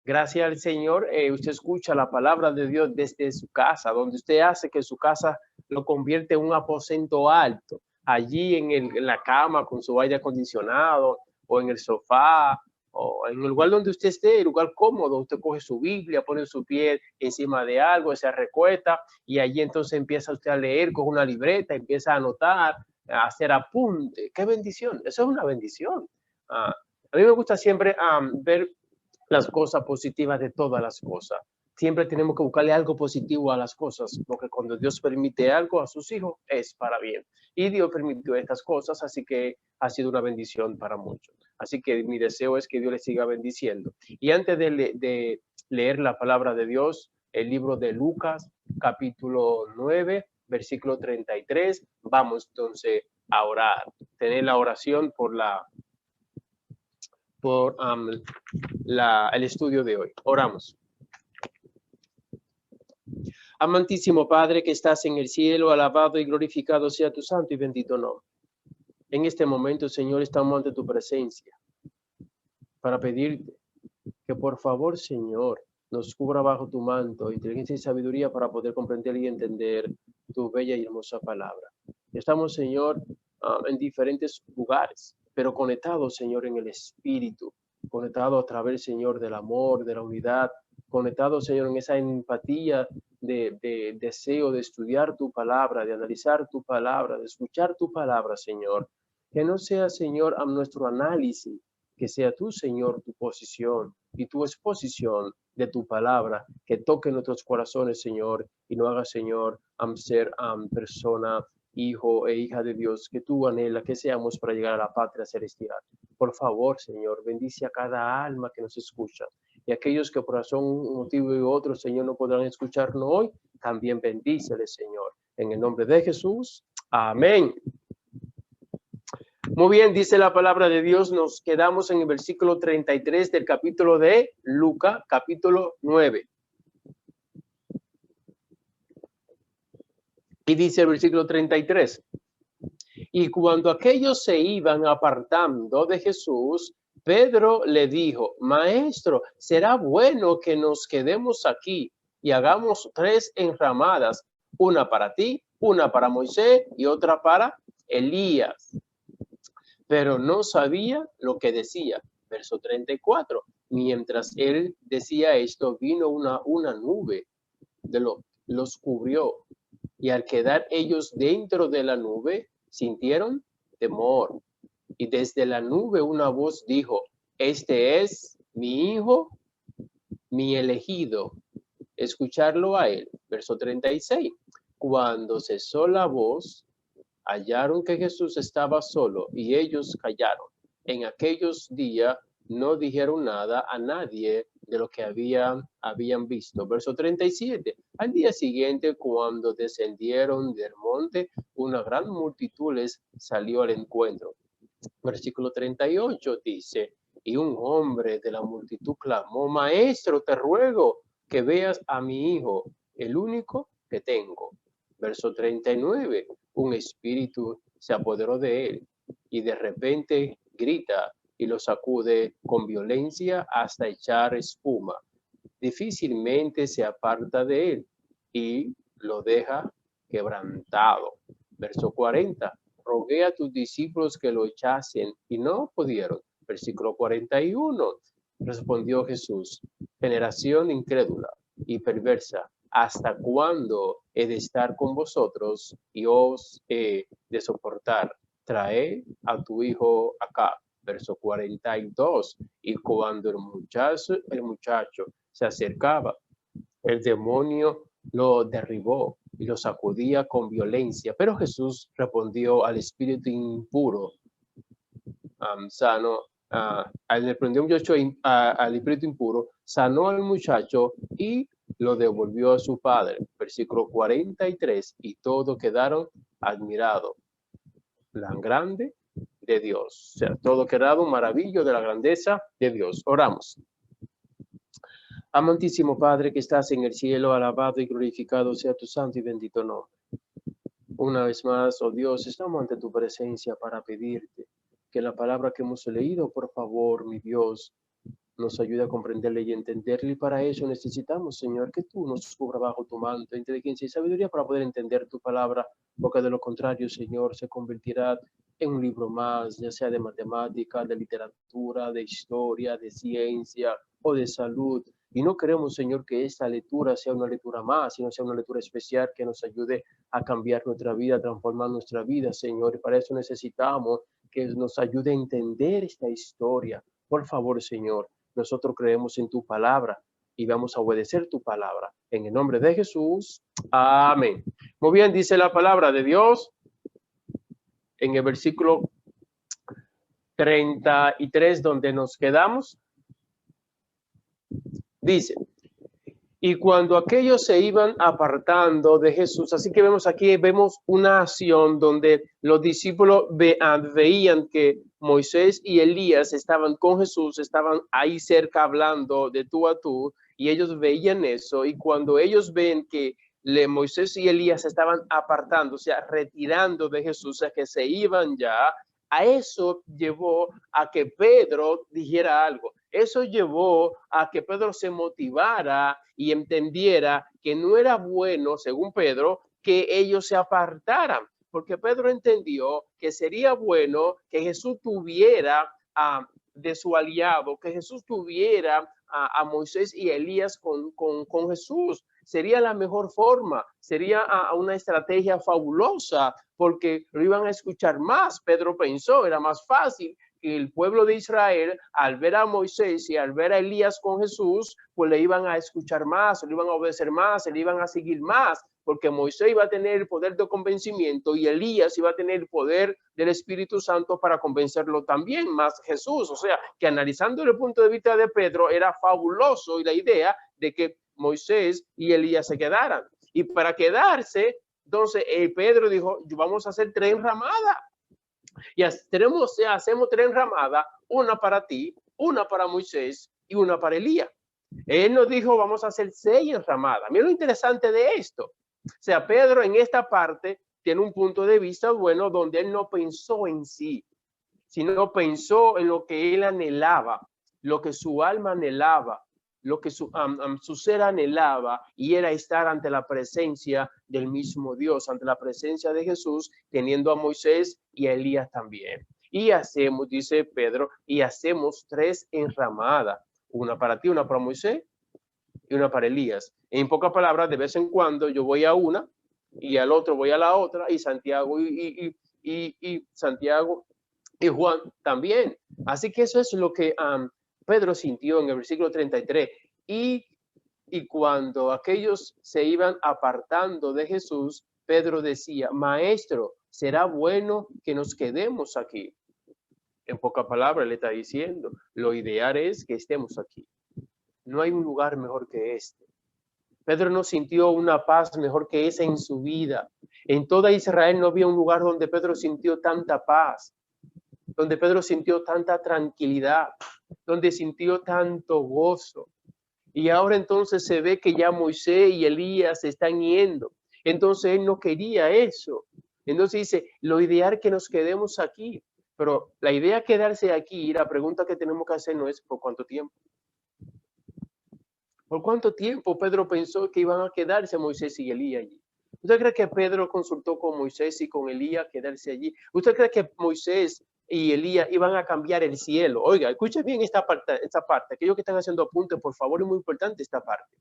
Gracias al Señor, usted escucha la palabra de Dios desde su casa, donde usted hace que su casa lo convierte en un aposento alto, allí en la cama con su aire acondicionado o en el sofá o en el lugar donde usted esté, el lugar cómodo. Usted coge su Biblia, pone su pie encima de algo, se recuesta y allí entonces empieza usted a leer con una libreta, empieza a anotar, a hacer apunte. ¡Qué bendición! Eso es una bendición. A mí me gusta siempre ver las cosas positivas de todas las cosas. Siempre tenemos que buscarle algo positivo a las cosas, porque cuando Dios permite algo a sus hijos es para bien. Y Dios permitió estas cosas, así que ha sido una bendición para muchos. Así que mi deseo es que Dios les siga bendiciendo. Y antes de leer la palabra de Dios, el libro de Lucas, capítulo 9, versículo 33, vamos entonces a orar. Tener la oración por el estudio de hoy. Oramos. Amantísimo Padre que estás en el cielo, alabado y glorificado sea tu santo y bendito nombre. En este momento, Señor, estamos ante tu presencia para pedirte que por favor, Señor, nos cubra bajo tu manto, inteligencia y sabiduría para poder comprender y entender tu bella y hermosa palabra. Estamos, Señor, en diferentes lugares, pero conectados, Señor, en el Espíritu, conectados a través, Señor, del amor, de la unidad, conectados, Señor, en esa empatía de deseo de estudiar tu palabra, de analizar tu palabra, de escuchar tu palabra, Señor. Que no sea, Señor, a nuestro análisis, que sea tú, Señor, tu posición y tu exposición de tu palabra, que toque nuestros corazones, Señor, y no haga, Señor, ser persona, hijo e hija de Dios, que tú anhela que seamos para llegar a la patria celestial. Por favor, Señor, bendice a cada alma que nos escucha. Y aquellos que por razón, un motivo u otro, Señor, no podrán escucharnos hoy, también bendíceles, Señor. En el nombre de Jesús. Amén. Muy bien, dice la palabra de Dios, nos quedamos en el versículo 33 del capítulo de Lucas, capítulo 9. Y dice el versículo 33. Y cuando aquellos se iban apartando de Jesús, Pedro le dijo, Maestro, será bueno que nos quedemos aquí y hagamos 3 enramadas, una para ti, una para Moisés y otra para Elías. Pero no sabía lo que decía. Verso 34. Mientras él decía esto, vino una nube, los cubrió. Y al quedar ellos dentro de la nube, sintieron temor. Y desde la nube una voz dijo, este es mi hijo, mi elegido. Escucharlo a él. Verso 36. Cuando cesó la voz, hallaron que Jesús estaba solo y ellos callaron. En aquellos días no dijeron nada a nadie de lo que habían visto. Verso 37. Al día siguiente, cuando descendieron del monte, una gran multitud les salió al encuentro. Versículo 38 dice, y un hombre de la multitud clamó, Maestro, te ruego que veas a mi hijo, el único que tengo. Verso 39, un espíritu se apoderó de él y de repente grita y lo sacude con violencia hasta echar espuma. Difícilmente se aparta de él y lo deja quebrantado. Verso 40, rogué a tus discípulos que lo echasen y no pudieron. Versículo 41, respondió Jesús, generación incrédula y perversa, ¿hasta cuándo he de estar con vosotros y os he de soportar? Trae a tu hijo acá. Verso 42, y cuando el muchacho se acercaba, el demonio lo derribó y lo sacudía con violencia. Pero Jesús respondió al espíritu impuro, al espíritu impuro, sanó al muchacho y lo devolvió a su padre. Versículo 43, y todos quedaron admirados. La grande de Dios. O sea, todo quedado maravillo de la grandeza de Dios. Oramos. Amantísimo Padre que estás en el cielo, alabado y glorificado sea tu santo y bendito nombre. Una vez más, oh Dios, estamos ante tu presencia para pedirte que la palabra que hemos leído, por favor, mi Dios, nos ayude a comprenderle y entenderle. Y para eso necesitamos, Señor, que tú nos cubra bajo tu manto, inteligencia y sabiduría para poder entender tu palabra, porque de lo contrario, Señor, se convertirá en un libro más, ya sea de matemática, de literatura, de historia, de ciencia o de salud. Y no queremos, Señor, que esta lectura sea una lectura más, sino sea una lectura especial que nos ayude a cambiar nuestra vida, a transformar nuestra vida, Señor. Y para eso necesitamos que nos ayude a entender esta historia. Por favor, Señor, nosotros creemos en tu palabra y vamos a obedecer tu palabra. En el nombre de Jesús, amén. Muy bien, dice la palabra de Dios en el versículo 33, donde nos quedamos. Dice, y cuando aquellos se iban apartando de Jesús, así que vemos aquí, vemos una acción donde los discípulos veían que Moisés y Elías estaban con Jesús, estaban ahí cerca hablando de tú a tú, y ellos veían eso, y cuando ellos ven que Moisés y Elías estaban apartando, o sea, retirando de Jesús, a que se iban ya, a eso llevó a que Pedro dijera algo. Eso llevó a que Pedro se motivara y entendiera que no era bueno, según Pedro, que ellos se apartaran, porque Pedro entendió que sería bueno que Jesús tuviera de su aliado, que Jesús tuviera a Moisés y Elías con Jesús. Sería la mejor forma, sería una estrategia fabulosa, porque lo iban a escuchar más. Pedro pensó, era más fácil que el pueblo de Israel, al ver a Moisés y al ver a Elías con Jesús, pues le iban a escuchar más, le iban a obedecer más, le iban a seguir más, porque Moisés iba a tener el poder de convencimiento y Elías iba a tener el poder del Espíritu Santo para convencerlo también, más Jesús. O sea, que analizando el punto de vista de Pedro, era fabuloso y la idea de que Moisés y Elías se quedaran. Y para quedarse, entonces Pedro dijo, vamos a hacer 3 ramadas. Y hacemos 3 ramadas, una para ti, una para Moisés y una para Elías. Él nos dijo, vamos a hacer 6 ramadas. Mira lo interesante de esto. O sea, Pedro en esta parte tiene un punto de vista bueno, donde él no pensó en sí, sino pensó en lo que él anhelaba, lo que su alma anhelaba, lo que su ser anhelaba, y era estar ante la presencia del mismo Dios, ante la presencia de Jesús, teniendo a Moisés y a Elías también. Y hacemos, dice Pedro, y hacemos 3 enramadas, una para ti, una para Moisés y una para Elías. En pocas palabras, de vez en cuando yo voy a una y al otro voy a la otra, y Santiago y Santiago y Juan también. Así que eso es lo que Pedro sintió en el versículo 33. Y cuando aquellos se iban apartando de Jesús, Pedro decía, Maestro, será bueno que nos quedemos aquí. En pocas palabras le está diciendo, lo ideal es que estemos aquí. No hay un lugar mejor que este. Pedro no sintió una paz mejor que esa en su vida. En toda Israel no había un lugar donde Pedro sintió tanta paz, donde Pedro sintió tanta tranquilidad, donde sintió tanto gozo. Y ahora entonces se ve que ya Moisés y Elías se están yendo. Entonces él no quería eso. Entonces dice, lo ideal es que nos quedemos aquí. Pero la idea de quedarse aquí, la pregunta que tenemos que hacer no es ¿por cuánto tiempo? ¿Por cuánto tiempo Pedro pensó que iban a quedarse Moisés y Elías allí? ¿Usted cree que Pedro consultó con Moisés y con Elías quedarse allí? ¿Usted cree que Moisés y Elías iban a cambiar el cielo? Oiga, escuche bien esta parte. Aquellos que están haciendo apuntes, por favor, es muy importante esta parte.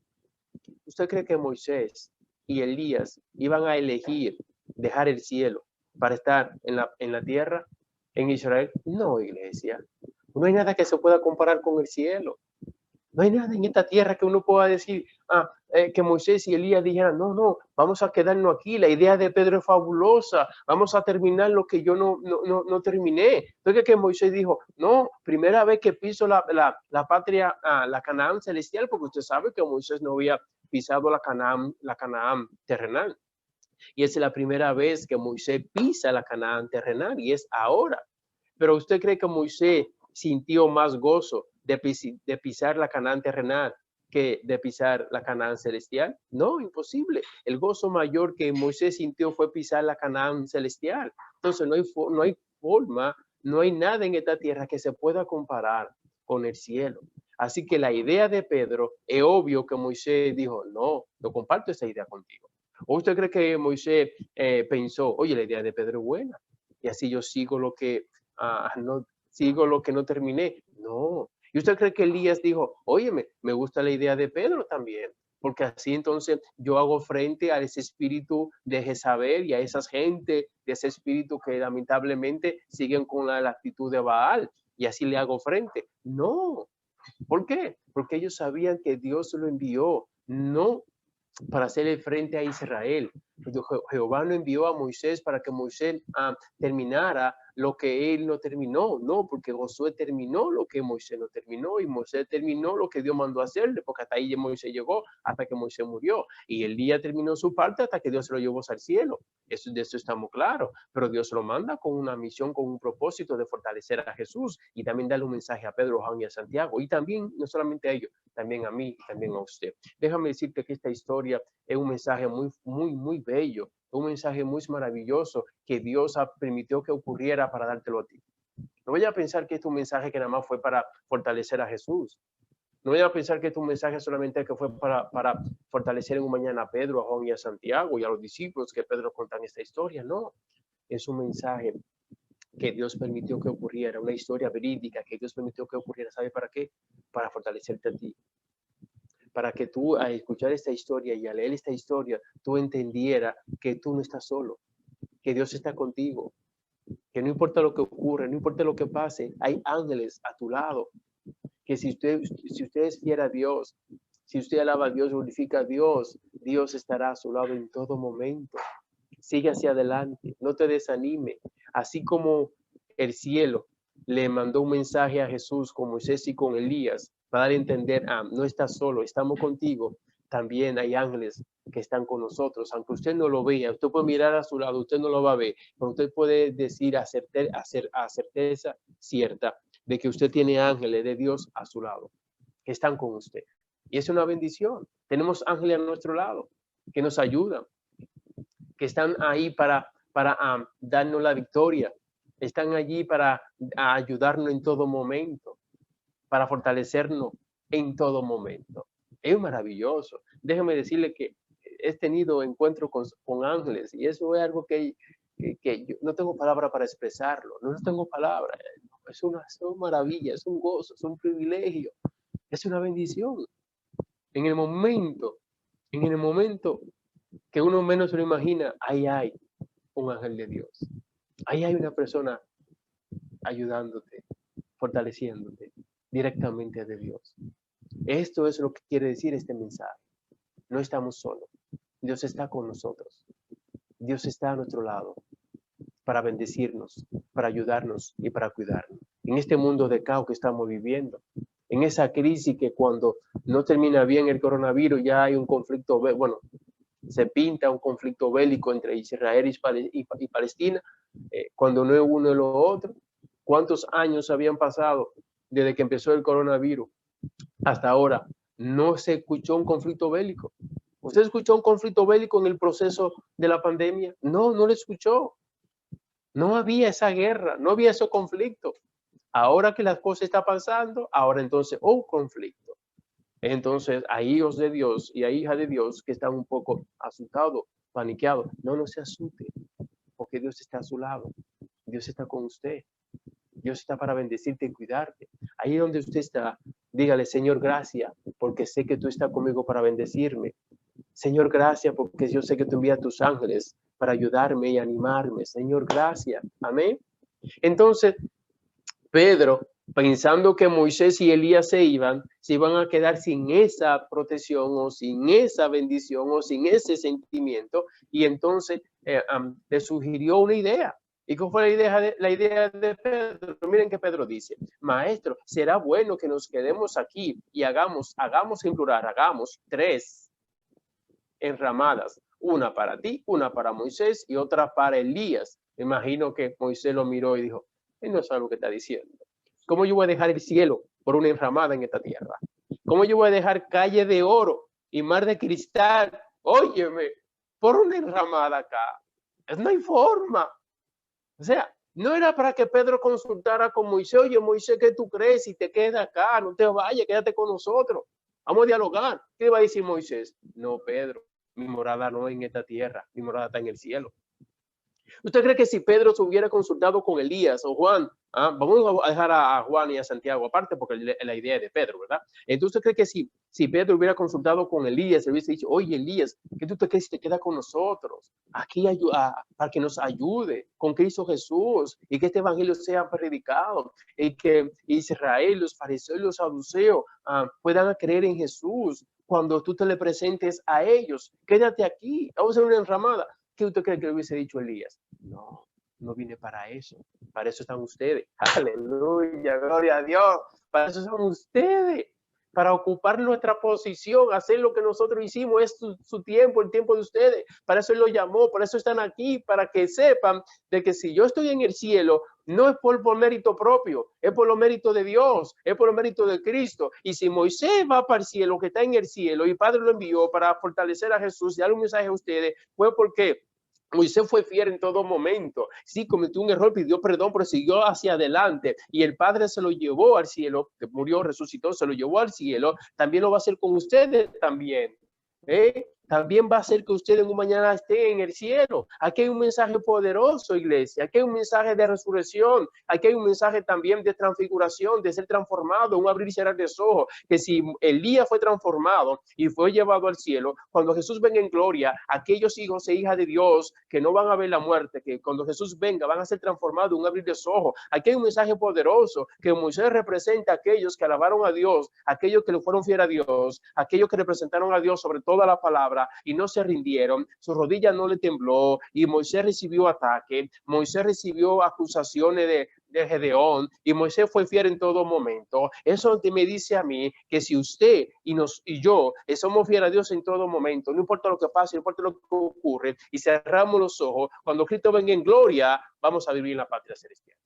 ¿Usted cree que Moisés y Elías iban a elegir dejar el cielo para estar en la tierra, en Israel? No, iglesia. No hay nada que se pueda comparar con el cielo. No hay nada en esta tierra que uno pueda decir que Moisés y Elías dijeran, no, vamos a quedarnos aquí. La idea de Pedro es fabulosa. Vamos a terminar lo que yo no terminé. Entonces que Moisés dijo, no, primera vez que piso la patria, la Canaán celestial, porque usted sabe que Moisés no había pisado la Canaán terrenal. Y es la primera vez que Moisés pisa la Canaán terrenal, y es ahora. Pero usted cree que Moisés sintió más gozo de pisar la Canaán terrenal que de pisar la Canaán celestial? No, imposible. El gozo mayor que Moisés sintió fue pisar la Canaán celestial. Entonces no hay forma, no hay nada en esta tierra que se pueda comparar con el cielo. Así que la idea de Pedro, es obvio que Moisés dijo, no comparto esa idea contigo. ¿O usted cree que Moisés pensó, oye, la idea de Pedro es buena? Y así yo sigo sigo lo que no terminé. No. ¿Y usted cree que Elías dijo, óyeme, me gusta la idea de Pedro también? Porque así entonces yo hago frente a ese espíritu de Jezabel y a esas gente de ese espíritu que lamentablemente siguen con la actitud de Baal y así le hago frente. No. ¿Por qué? Porque ellos sabían que Dios lo envió, no para hacerle frente a Israel. Jehová no envió a Moisés para que Moisés terminara lo que él no terminó, no, porque Josué terminó lo que Moisés no terminó y Moisés terminó lo que Dios mandó hacerle, porque hasta ahí Moisés llegó, hasta que Moisés murió, y Elías terminó su parte hasta que Dios se lo llevó al cielo. De eso estamos claros, pero Dios lo manda con una misión, con un propósito de fortalecer a Jesús y también darle un mensaje a Pedro, Juan y a Santiago, y también, no solamente a ellos, también a mí y también a usted. Déjame decirte que esta historia es un mensaje muy bello, un mensaje muy maravilloso que Dios permitió que ocurriera para dártelo a ti. No vaya a pensar que este es un mensaje que nada más fue para fortalecer a Jesús. No vaya a pensar que este es un mensaje solamente que fue para fortalecer en un mañana a Pedro, a Juan y a Santiago y a los discípulos que Pedro cuentan esta historia. No, es un mensaje que Dios permitió que ocurriera, una historia verídica que Dios permitió que ocurriera. ¿Sabe para qué? Para fortalecerte a ti. Para que tú al escuchar esta historia y al leer esta historia, tú entendieras que tú no estás solo, que Dios está contigo, que no importa lo que ocurra, no importa lo que pase, hay ángeles a tu lado, que si usted es fiel a Dios, si usted alaba a Dios, glorifica a Dios, Dios estará a su lado en todo momento. Sigue hacia adelante, no te desanime, así como el cielo le mandó un mensaje a Jesús con Moisés y con Elías para dar a entender, no estás solo, estamos contigo. También hay ángeles que están con nosotros, aunque usted no lo vea, usted puede mirar a su lado, usted no lo va a ver, pero usted puede decir a certeza cierta de que usted tiene ángeles de Dios a su lado, que están con usted. Y es una bendición. Tenemos ángeles a nuestro lado que nos ayudan, que están ahí para darnos la victoria, están allí para ayudarnos en todo momento, para fortalecernos en todo momento. Es maravilloso. Déjeme decirle que he tenido encuentros con ángeles y eso es algo que yo no tengo palabra para expresarlo, no tengo palabra. Es una maravilla, es un gozo, es un privilegio, es una bendición. En el momento que uno menos se lo imagina, ahí hay un ángel de Dios. Ahí hay una persona ayudándote, fortaleciéndote directamente de Dios. Esto es lo que quiere decir este mensaje. No estamos solos. Dios está con nosotros. Dios está a nuestro lado para bendecirnos, para ayudarnos y para cuidarnos. En este mundo de caos que estamos viviendo, en esa crisis que cuando no termina bien el coronavirus ya hay un conflicto, bueno, se pinta un conflicto bélico entre Israel y Palestina, cuando no es uno de los otros. ¿Cuántos años habían pasado desde que empezó el coronavirus hasta ahora? No se escuchó un conflicto bélico. ¿Usted escuchó un conflicto bélico en el proceso de la pandemia? No, no lo escuchó. No había esa guerra, no había ese conflicto. Ahora que las cosas están pasando, ahora entonces un conflicto. Entonces, hay hijos de Dios y hay hijas de Dios que están un poco asustados, paniqueados. No se asuste, porque Dios está a su lado. Dios está con usted. Dios está para bendecirte y cuidarte. Ahí donde usted está, dígale, Señor, gracias, porque sé que tú estás conmigo para bendecirme. Señor, gracias, porque yo sé que tú envías tus ángeles para ayudarme y animarme. Señor, gracias. Amén. Entonces, Pedro, pensando que Moisés y Elías se iban a quedar sin esa protección o sin esa bendición o sin ese sentimiento, y entonces le sugirió una idea. ¿Y cuál fue la idea de Pedro? Miren que Pedro dice, maestro, será bueno que nos quedemos aquí y hagamos en plural, hagamos 3 enramadas, una para ti, una para Moisés y otra para Elías. Me imagino que Moisés lo miró y dijo, él no sabe lo que está diciendo. ¿Cómo yo voy a dejar el cielo por una enramada en esta tierra? ¿Cómo yo voy a dejar calle de oro y mar de cristal, óyeme, por una enramada acá? No hay forma. O sea, No era para que Pedro consultara con Moisés. Oye, Moisés, ¿qué tú crees? Si te quedas acá, no te vayas, quédate con nosotros. Vamos a dialogar. ¿Qué va a decir Moisés? No, Pedro, mi morada no es en esta tierra, mi morada está en el cielo. ¿Usted cree que si Pedro se hubiera consultado con Elías o Juan, vamos a dejar a Juan y a Santiago aparte porque la idea es de Pedro, ¿verdad? Entonces, ¿usted cree que si Pedro hubiera consultado con Elías, le hubiese dicho, oye, Elías, ¿qué tú te crees si te quedas con nosotros? Aquí para que nos ayude con Cristo Jesús y que este evangelio sea predicado y que Israel, los fariseos y los saduceos puedan creer en Jesús cuando tú te le presentes a ellos. Quédate aquí, vamos a hacer una enramada. ¿Qué usted cree que le hubiese dicho Elías? No, no vine para eso. Para eso están ustedes. Aleluya, gloria a Dios. Para eso son ustedes. Para ocupar nuestra posición, hacer lo que nosotros hicimos, es su tiempo, el tiempo de ustedes. Para eso Él los llamó, para eso están aquí, para que sepan de que si yo estoy en el cielo, no es por mérito propio, es por los méritos de Dios, es por los méritos de Cristo. Y si Moisés va para el cielo, que está en el cielo, y Padre lo envió para fortalecer a Jesús y darle un mensaje a ustedes, fue porque Moisés fue fiel en todo momento. Sí, cometió un error, pidió perdón, pero siguió hacia adelante. Y el Padre se lo llevó al cielo, que murió, resucitó, se lo llevó al cielo. También lo va a hacer con ustedes también. También va a hacer que ustedes en un mañana estén en el cielo. Aquí hay un mensaje poderoso, iglesia. Aquí hay un mensaje de resurrección. Aquí hay un mensaje también de transfiguración, de ser transformado, un abrir y cerrar de ojos. Que si Elías fue transformado y fue llevado al cielo, cuando Jesús venga en gloria, aquellos hijos e hijas de Dios que no van a ver la muerte, que cuando Jesús venga van a ser transformados, un abrir de ojos. Aquí hay un mensaje poderoso que Moisés representa a aquellos que alabaron a Dios, aquellos que le fueron fieles a Dios, aquellos que representaron a Dios sobre toda la palabra y no se rindieron, su rodilla no le tembló y Moisés recibió ataque, Moisés recibió acusaciones de Gedeón y Moisés fue fiel en todo momento. Eso me dice a mí que si usted y yo somos fieles a Dios en todo momento, no importa lo que pase, no importa lo que ocurre, y cerramos los ojos, cuando Cristo venga en gloria, vamos a vivir en la patria celestial.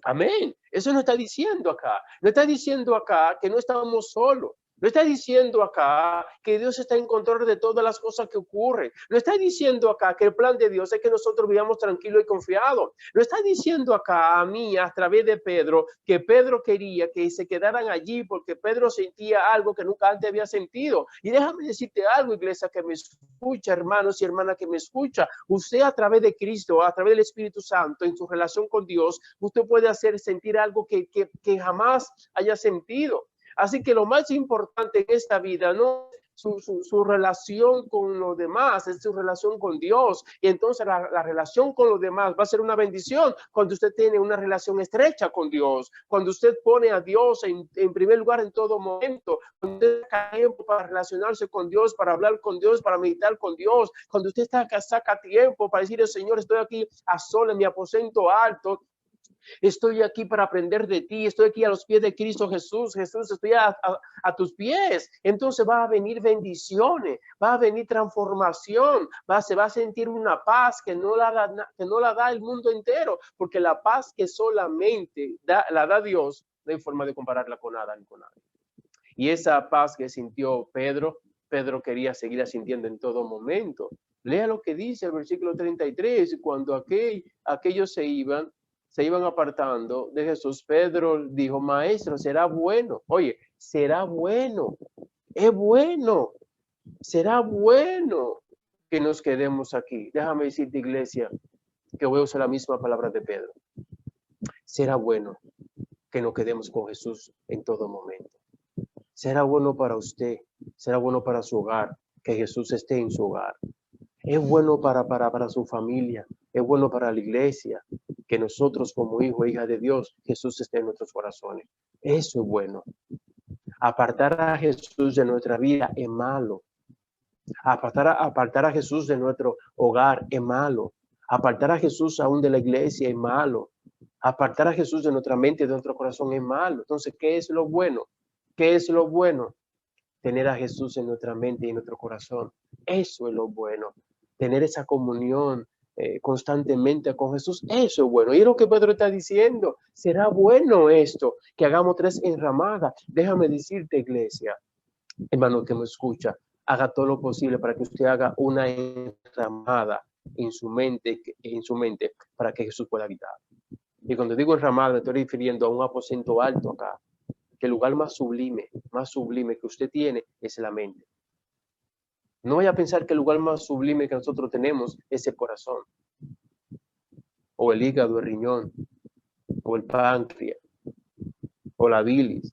Amén. Eso no está diciendo acá. No está diciendo acá que no estamos solos. No está diciendo acá que Dios está en control de todas las cosas que ocurren. No está diciendo acá que el plan de Dios es que nosotros vivamos tranquilos y confiados. No está diciendo acá a mí, a través de Pedro, que Pedro quería que se quedaran allí porque Pedro sentía algo que nunca antes había sentido. Y déjame decirte algo, iglesia, que me escucha, hermanos y hermanas que me escucha. Usted a través de Cristo, a través del Espíritu Santo, en su relación con Dios, usted puede hacer sentir algo que jamás haya sentido. Así que lo más importante en esta vida no es su relación con los demás, es su relación con Dios. Y entonces la relación con los demás va a ser una bendición cuando usted tiene una relación estrecha con Dios, cuando usted pone a Dios en primer lugar en todo momento, cuando usted saca tiempo para relacionarse con Dios, para hablar con Dios, para meditar con Dios, cuando usted saca tiempo para decir, Señor, estoy aquí a solas en mi aposento alto, estoy aquí para aprender de ti, estoy aquí a los pies de Cristo Jesús, Jesús, estoy a tus pies. Entonces va a venir bendiciones, va a venir transformación, se va a sentir una paz que no la da el mundo entero, porque la paz que solamente la da Dios, no hay forma de compararla con nada ni con nadie. Y esa paz que sintió Pedro quería seguir sintiendo en todo momento. Lea lo que dice el versículo 33, cuando aquellos se iban apartando de Jesús, Pedro dijo, maestro, será bueno. Oye, será bueno. Es bueno. Será bueno que nos quedemos aquí. Déjame decirte, iglesia, que voy a usar la misma palabra de Pedro. Será bueno que nos quedemos con Jesús en todo momento. Será bueno para usted, será bueno para su hogar, que Jesús esté en su hogar. Es bueno para su familia, es bueno para la iglesia, que nosotros como hijos e hijas de Dios, Jesús esté en nuestros corazones. Eso es bueno. Apartar a Jesús de nuestra vida es malo. Apartar a Jesús de nuestro hogar es malo. Apartar a Jesús aún de la iglesia es malo. Apartar a Jesús de nuestra mente y de nuestro corazón es malo. Entonces, ¿qué es lo bueno? ¿Qué es lo bueno? Tener a Jesús en nuestra mente y en nuestro corazón. Eso es lo bueno. Tener esa comunión constantemente con Jesús. Eso es bueno. Y es lo que Pedro está diciendo. Será bueno esto, que hagamos 3 enramadas. Déjame decirte, iglesia, hermano que me escucha, haga todo lo posible para que usted haga una enramada en su mente para que Jesús pueda habitar. Y cuando digo enramada, me estoy refiriendo a un aposento alto acá, que el lugar más sublime que usted tiene es la mente. No vaya a pensar que el lugar más sublime que nosotros tenemos es el corazón, o el hígado, el riñón, o el páncreas, o la bilis.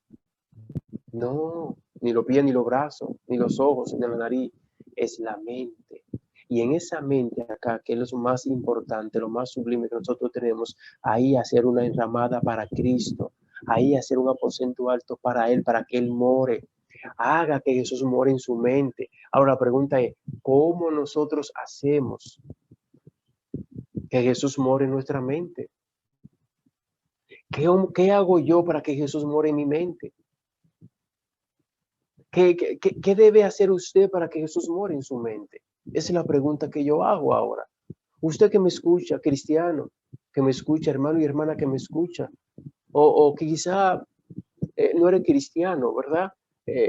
No, ni los pies, ni los brazos, ni los ojos, ni la nariz. Es la mente. Y en esa mente acá, que es lo más importante, lo más sublime que nosotros tenemos, ahí hacer una enramada para Cristo, ahí hacer un aposento alto para Él, para que Él more. Haga que Jesús more en su mente. Ahora la pregunta es, ¿cómo nosotros hacemos que Jesús more en nuestra mente? ¿Qué hago yo para que Jesús more en mi mente? ¿Qué debe hacer usted para que Jesús more en su mente? Esa es la pregunta que yo hago ahora. Usted que me escucha, cristiano, que me escucha, hermano y hermana que me escucha, o que quizá no eres cristiano, ¿verdad?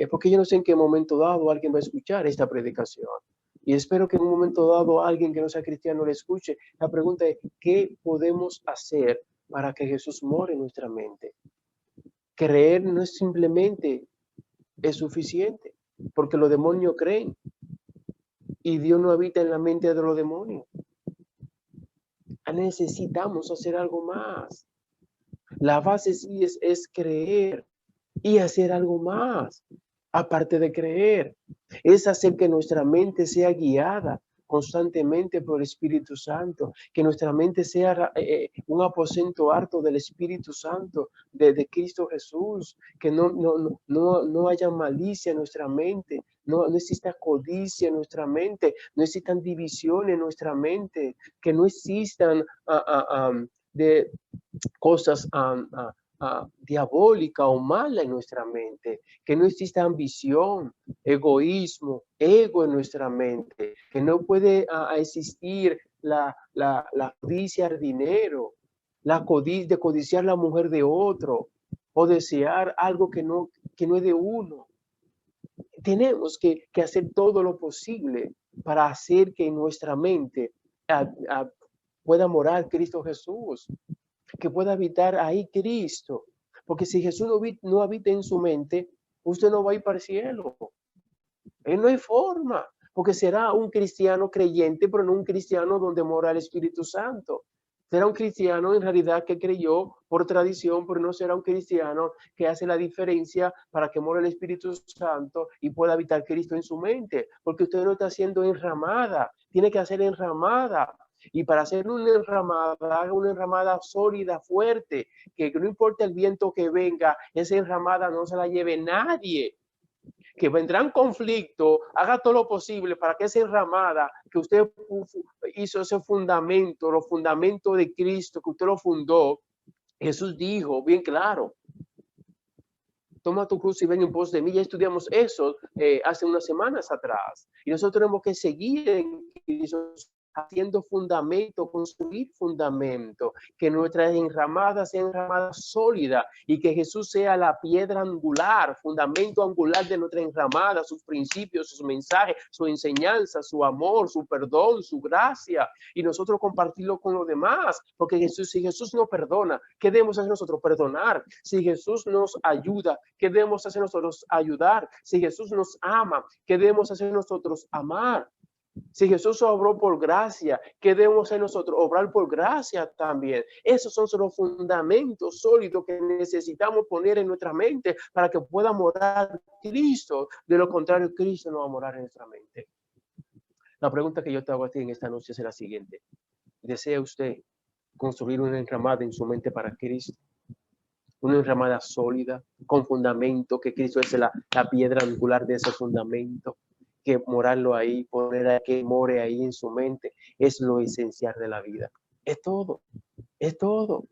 Porque yo no sé en qué momento dado alguien va a escuchar esta predicación. Y espero que en un momento dado alguien que no sea cristiano le escuche. La pregunta es, ¿qué podemos hacer para que Jesús more en nuestra mente? Creer no es simplemente es suficiente, porque los demonios creen y Dios no habita en la mente de los demonios. Necesitamos hacer algo más. La base sí es creer y hacer algo más, aparte de creer. Es hacer que nuestra mente sea guiada constantemente por el Espíritu Santo, que nuestra mente sea un aposento harto del Espíritu Santo, de Cristo Jesús, que no haya malicia en nuestra mente, no exista codicia en nuestra mente, no existan divisiones en nuestra mente, que no existan de cosas diabólica o mala en nuestra mente, que no exista ambición, egoísmo, ego en nuestra mente, que no puede existir la codicia al dinero, de codiciar la mujer de otro o desear algo que no es de uno. Tenemos que hacer todo lo posible para hacer que en nuestra mente pueda morar Cristo Jesús, que pueda habitar ahí Cristo. Porque si Jesús no habita en su mente, usted no va a ir para el cielo. No hay forma, porque será un cristiano creyente, pero no un cristiano donde mora el Espíritu Santo. Será un cristiano en realidad que creyó por tradición, pero no será un cristiano que hace la diferencia para que more el Espíritu Santo y pueda habitar Cristo en su mente, porque usted no está haciendo enramada, tiene que hacer enramada. Y para hacer haga una enramada sólida, fuerte, que no importa el viento que venga, esa enramada no se la lleve nadie. Que vendrá en conflicto, haga todo lo posible para que esa enramada que usted hizo, ese fundamento, los fundamentos de Cristo, que usted lo fundó, Jesús dijo bien claro, toma tu cruz y ven en pos de mí. Ya estudiamos eso hace unas semanas atrás. Y nosotros tenemos que seguir en Cristo, haciendo fundamento, construir fundamento, que nuestra enramada sea enramada sólida y que Jesús sea la piedra angular, fundamento angular de nuestra enramada, sus principios, sus mensajes, su enseñanza, su amor, su perdón, su gracia, y nosotros compartirlo con los demás, porque si Jesús nos perdona, ¿qué debemos hacer nosotros? Perdonar. Si Jesús nos ayuda, ¿qué debemos hacer nosotros? Ayudar. Si Jesús nos ama, ¿qué debemos hacer nosotros? Amar. Si Jesús obró por gracia, ¿qué debemos hacer nosotros? Obrar por gracia también. Esos son los fundamentos sólidos que necesitamos poner en nuestra mente para que pueda morar Cristo. De lo contrario, Cristo no va a morar en nuestra mente. La pregunta que yo te hago a ti en esta noche es la siguiente. ¿Desea usted construir una enramada en su mente para Cristo? Una enramada sólida, con fundamento, que Cristo es la piedra angular de ese fundamento, que morarlo ahí, poner a que more ahí en su mente, es lo esencial de la vida. Es todo, es todo.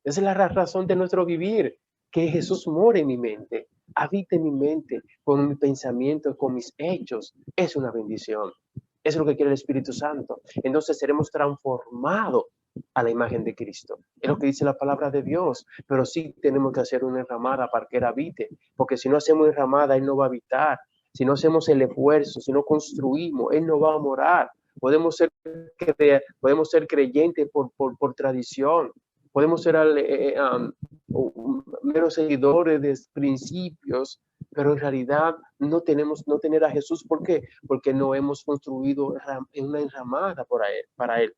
Esa es la razón de nuestro vivir, que Jesús more en mi mente, habite en mi mente, con mis pensamientos, con mis hechos. Es una bendición. Eso es lo que quiere el Espíritu Santo. Entonces seremos transformados a la imagen de Cristo. Es lo que dice la palabra de Dios, pero sí tenemos que hacer una enramada para que Él habite, porque si no hacemos enramada, Él no va a habitar. Si no hacemos el esfuerzo, si no construimos, Él no va a morar. Podemos ser creyentes por tradición, Podemos ser meros seguidores de principios, pero en realidad no tener a Jesús. ¿Por qué? Porque no hemos construido una enramada para él.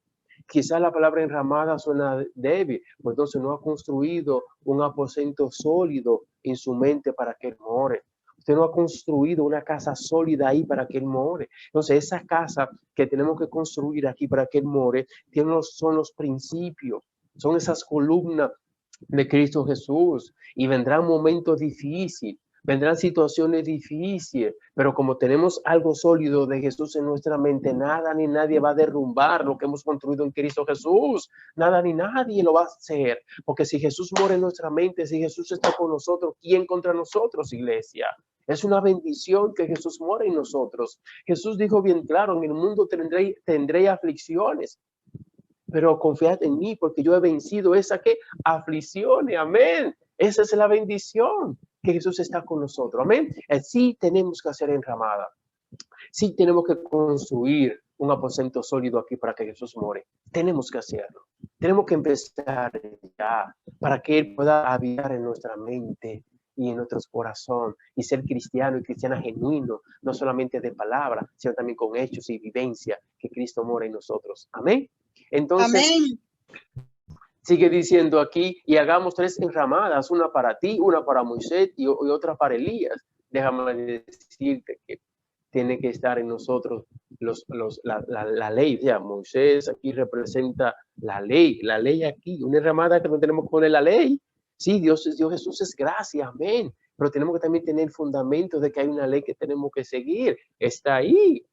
Quizá la palabra enramada suena débil, pues entonces no ha construido un aposento sólido en su mente para que él more. Usted no ha construido una casa sólida ahí para que él more. Entonces, esa casa que tenemos que construir aquí para que él more, son los principios, son esas columnas de Cristo Jesús. Y vendrán momentos difíciles, vendrán situaciones difíciles, pero como tenemos algo sólido de Jesús en nuestra mente, nada ni nadie va a derrumbar lo que hemos construido en Cristo Jesús. Nada ni nadie lo va a hacer, porque si Jesús mora en nuestra mente, si Jesús está con nosotros, ¿quién contra nosotros, iglesia? Es una bendición que Jesús mora en nosotros. Jesús dijo bien claro, en el mundo tendré aflicciones, pero confiad en mí porque yo he vencido esa que aflicciones, amén. Esa es la bendición, que Jesús está con nosotros, amén. Sí tenemos que hacer enramada, sí tenemos que construir un aposento sólido aquí para que Jesús more. Tenemos que hacerlo, tenemos que empezar ya para que Él pueda habitar en nuestra mente y en nuestro corazón y ser cristiano y cristiana genuino, no solamente de palabra, sino también con hechos y vivencia, que Cristo mora en nosotros, amén. Entonces, amén. Sigue diciendo aquí, y hagamos 3 enramadas, una para ti, una para Moisés y otra para Elías. Déjame decirte que tiene que estar en nosotros la ley. O sea, Moisés aquí representa la ley aquí, una enramada que no tenemos que poner la ley. Sí, Dios Jesús es gracia, amén. Pero tenemos que también tener el fundamento de que hay una ley que tenemos que seguir. Está ahí.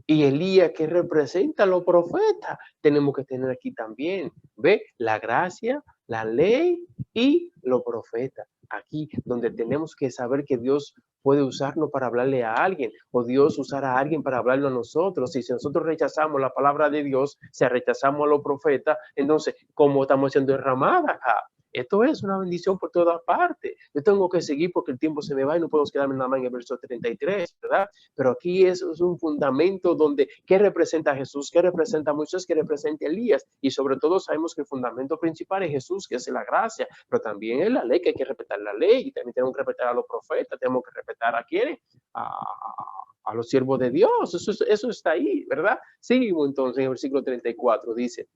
Y Elías, que representa a los profetas, tenemos que tener aquí también. ¿Ve? La gracia, la ley y los profetas. Aquí donde tenemos que saber que Dios puede usarnos para hablarle a alguien, o Dios usar a alguien para hablarlo a nosotros. Y si nosotros rechazamos la palabra de Dios, si rechazamos a los profetas, entonces, ¿cómo estamos siendo enramadas acá? Esto es una bendición por todas partes. Yo tengo que seguir porque el tiempo se me va y no puedo quedarme nada más en el verso 33, ¿verdad? Pero aquí es un fundamento donde, ¿qué representa Jesús? ¿Qué representa Moisés? ¿Qué representa Elías? Y sobre todo sabemos que el fundamento principal es Jesús, que es la gracia, pero también es la ley, que hay que respetar la ley, y también tenemos que respetar a los profetas, tenemos que respetar a quiénes, a los siervos de Dios. Eso está ahí, ¿verdad? Seguimos entonces en el versículo 34, dice: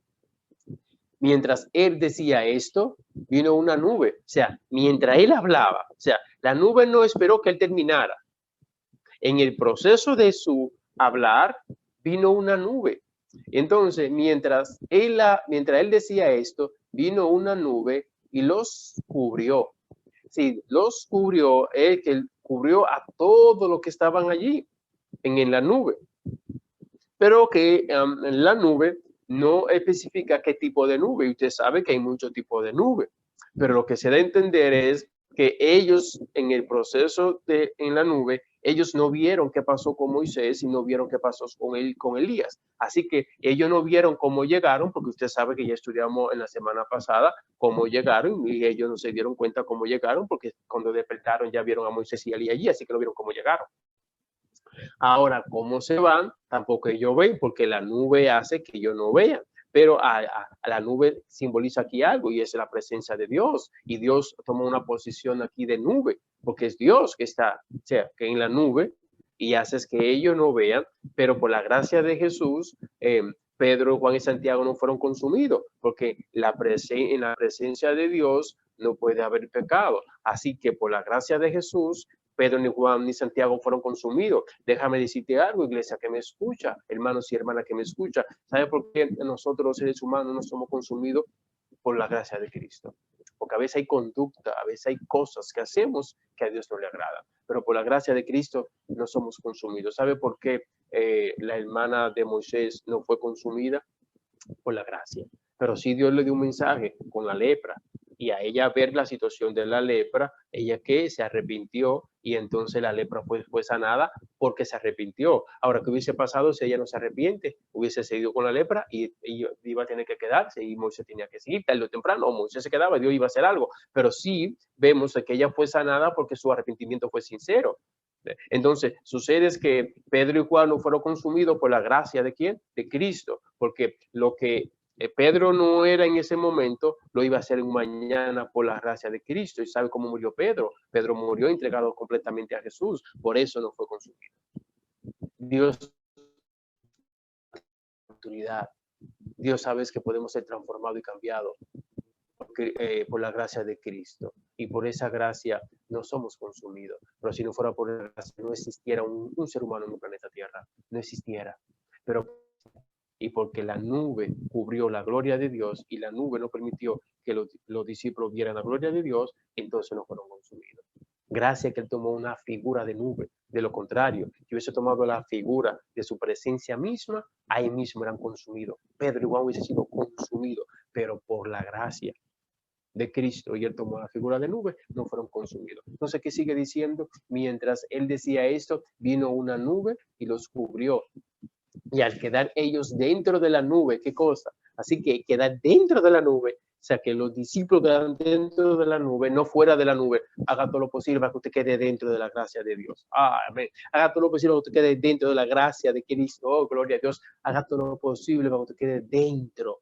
mientras él decía esto, vino una nube. O sea, mientras él hablaba, o sea, la nube no esperó que él terminara. En el proceso de su hablar, vino una nube. Entonces, mientras él decía esto, vino una nube y los cubrió. Sí, los cubrió, que cubrió a todos los que estaban allí en la nube. Pero que la nube no especifica qué tipo de nube. Y usted sabe que hay muchos tipos de nube. Pero lo que se da a entender es que ellos en el proceso en la nube, ellos no vieron qué pasó con Moisés y no vieron qué pasó con Elías. Así que ellos no vieron cómo llegaron, porque usted sabe que ya estudiamos en la semana pasada cómo llegaron, y ellos no se dieron cuenta cómo llegaron, porque cuando despertaron ya vieron a Moisés y a Elías allí, así que no vieron cómo llegaron. Ahora, ¿cómo se van? Tampoco ellos ven, porque la nube hace que ellos no vean. Pero a la nube simboliza aquí algo, y es la presencia de Dios. Y Dios toma una posición aquí de nube, porque es Dios que está, o sea, que en la nube, y hace que ellos no vean. Pero por la gracia de Jesús, Pedro, Juan y Santiago no fueron consumidos, porque en la presencia de Dios no puede haber pecado. Así que por la gracia de Jesús, Pedro, ni Juan, ni Santiago fueron consumidos. Déjame decirte algo, iglesia que me escucha, hermanos y hermanas que me escucha. ¿Sabe por qué nosotros los seres humanos no somos consumidos? Por la gracia de Cristo. Porque a veces hay conducta, a veces hay cosas que hacemos que a Dios no le agrada. Pero por la gracia de Cristo no somos consumidos. ¿Sabe por qué la hermana de Moisés no fue consumida? Por la gracia. Pero sí Dios le dio un mensaje con la lepra, y a ella ver la situación de la lepra, ella que se arrepintió, y entonces la lepra fue sanada porque se arrepintió. Ahora, ¿qué hubiese pasado si ella no se arrepiente? Hubiese seguido con la lepra y iba a tener que quedarse, y Moisés tenía que seguir tarde o temprano. Moisés se quedaba, Dios iba a hacer algo. Pero sí vemos que ella fue sanada porque su arrepentimiento fue sincero. Entonces, sucede es que Pedro y Juan no fueron consumidos por la gracia de ¿quién? De Cristo, porque lo que Pedro no era en ese momento, lo iba a hacer mañana por la gracia de Cristo. ¿Y sabe cómo murió Pedro? Pedro murió entregado completamente a Jesús, por eso no fue consumido. Dios, oportunidad. Dios sabe que podemos ser transformados y cambiados por la gracia de Cristo. Y por esa gracia no somos consumidos. Pero si no fuera por la gracia, no existiera un ser humano en el planeta Tierra. No existiera. Pero y porque la nube cubrió la gloria de Dios y la nube no permitió que los discípulos vieran la gloria de Dios, entonces no fueron consumidos. Gracias que él tomó una figura de nube. De lo contrario, si hubiese tomado la figura de su presencia misma, ahí mismo eran consumidos. Pedro igual hubiese sido consumido, pero por la gracia de Cristo y él tomó la figura de nube, no fueron consumidos. Entonces, ¿qué sigue diciendo? Mientras él decía esto, vino una nube y los cubrió. Y al quedar ellos dentro de la nube, ¿qué cosa? Así que quedar dentro de la nube, o sea, que los discípulos quedan dentro de la nube, no fuera de la nube. Haga todo lo posible para que usted quede dentro de la gracia de Dios. Amén. Haga todo lo posible para que usted quede dentro de la gracia de Cristo. Oh, gloria a Dios. Haga todo lo posible para que usted quede dentro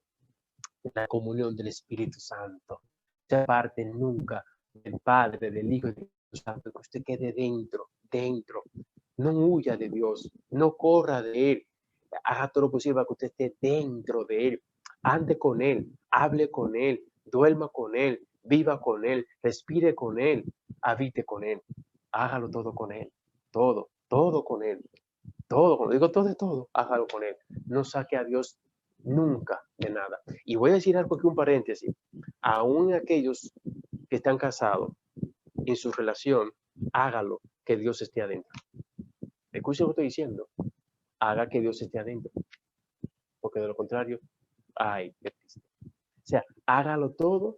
de la comunión del Espíritu Santo. No parte nunca del Padre, del Hijo y del Espíritu Santo, que usted quede dentro. No huya de Dios, no corra de Él. Haga todo lo posible para que usted esté dentro de Él. Ande con Él, hable con Él, duerma con Él, viva con Él, respire con Él, habite con Él. Hágalo todo con Él. Todo con Él. Todo, cuando digo todo, hágalo con Él. No saque a Dios nunca de nada. Y voy a decir algo aquí, un paréntesis. Aún aquellos que están casados en su relación, hágalo que Dios esté adentro. Escuchen lo que estoy diciendo. Haga que Dios esté adentro. Porque de lo contrario, ay, qué triste. O sea, hágalo todo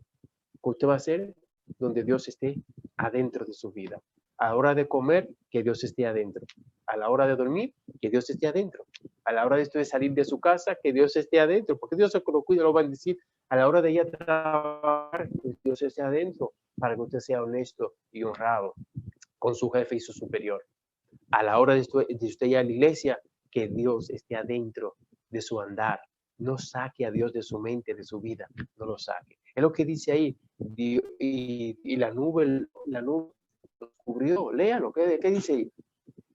que usted va a hacer donde Dios esté adentro de su vida. A la hora de comer, que Dios esté adentro. A la hora de dormir, que Dios esté adentro. A la hora de usted salir de su casa, que Dios esté adentro. Porque Dios se lo cuida, lo va a decir. A la hora de ir a trabajar, que Dios esté adentro. Para que usted sea honesto y honrado con su jefe y su superior. A la hora de usted ir a la iglesia, que Dios esté adentro de su andar. No saque a Dios de su mente, de su vida. No lo saque. Es lo que dice ahí. Y la nube los cubrió. Léalo. ¿Qué dice ahí?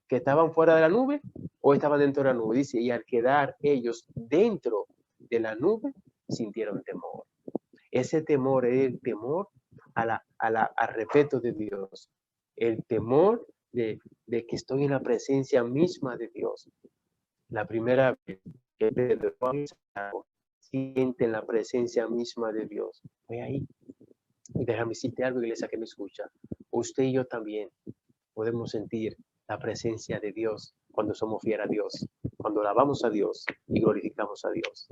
¿Que estaban fuera de la nube o estaban dentro de la nube? Dice, y al quedar ellos dentro de la nube, sintieron temor. Ese temor es el temor al respeto de Dios. El temor de que estoy en la presencia misma de Dios. La primera vez que Pedro siente la presencia misma de Dios. Ve ahí. Y déjame decirte algo, iglesia que me escucha. Usted y yo también podemos sentir la presencia de Dios cuando somos fieles a Dios, cuando alabamos a Dios y glorificamos a Dios.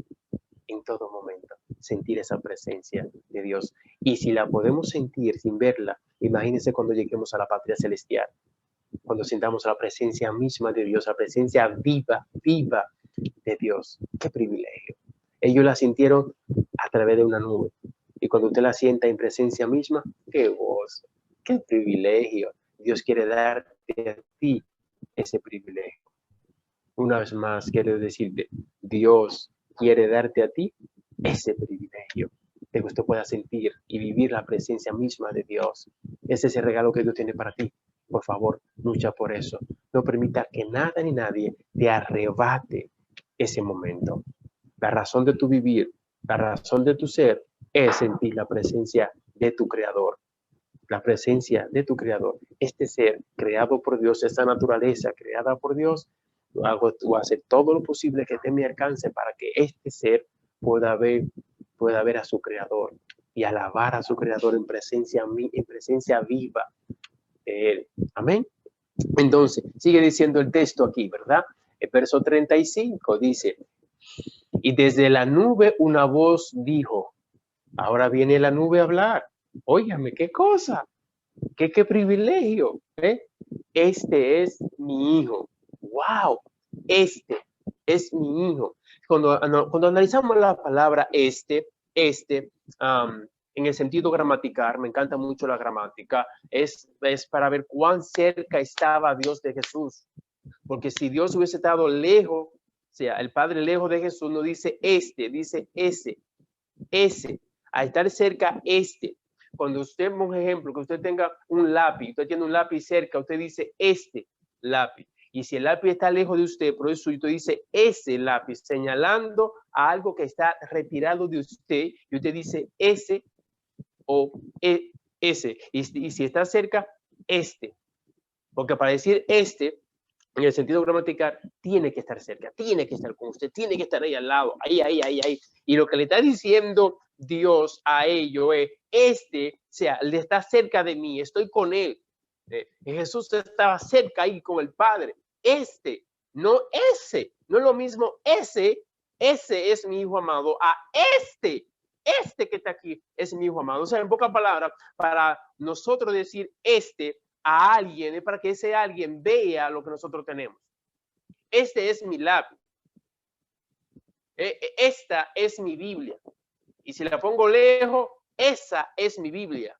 En todo momento, sentir esa presencia de Dios. Y si la podemos sentir sin verla, imagínense cuando lleguemos a la patria celestial, cuando sintamos la presencia misma de Dios, la presencia viva de Dios. ¡Qué privilegio! Ellos la sintieron a través de una nube. Y cuando usted la sienta en presencia misma, ¡qué gozo! ¡Qué privilegio! Dios quiere darte a ti ese privilegio. Una vez más, quiero decirte, Dios quiere darte a ti ese privilegio de que usted pueda sentir y vivir la presencia misma de Dios. Ese es el regalo que Dios tiene para ti. Por favor, lucha por eso. No permita que nada ni nadie te arrebate ese momento. La razón de tu vivir, la razón de tu ser es sentir la presencia de tu Creador. La presencia de tu Creador. Este ser creado por Dios, esta naturaleza creada por Dios, voy a hacer todo lo posible que esté en mi alcance para que este ser pueda ver a su Creador y alabar a su Creador en presencia viva de Él. Amén. Entonces, sigue diciendo el texto aquí, ¿verdad? El verso 35 dice, y desde la nube una voz dijo, ahora viene la nube a hablar. Óigame, qué cosa, qué privilegio. Este es mi hijo. ¡Wow! Este es mi hijo. Cuando analizamos la palabra en el sentido gramatical, me encanta mucho la gramática, es para ver cuán cerca estaba Dios de Jesús. Porque si Dios hubiese estado lejos sea, el Padre lejos de Jesús no dice este, dice ese. Al estar cerca, Cuando usted, por ejemplo, que usted tenga un lápiz, usted tiene un lápiz cerca, usted dice este lápiz. Y si el lápiz está lejos de usted, por eso usted dice ese lápiz, señalando a algo que está retirado de usted, y usted dice ese o ese. Y si está cerca, este. Porque para decir este, en el sentido gramatical, tiene que estar cerca, tiene que estar con usted, tiene que estar ahí al lado, ahí. Y lo que le está diciendo Dios a ellos es, le está cerca de mí, estoy con él. Jesús estaba cerca ahí con el Padre. No ese, no es lo mismo ese es mi hijo amado, a este que está aquí es mi hijo amado. O sea, en pocas palabras, para nosotros decir a alguien es para que ese alguien vea lo que nosotros tenemos. Este es mi lápiz. Esta es mi Biblia. Y si la pongo lejos, esa es mi Biblia.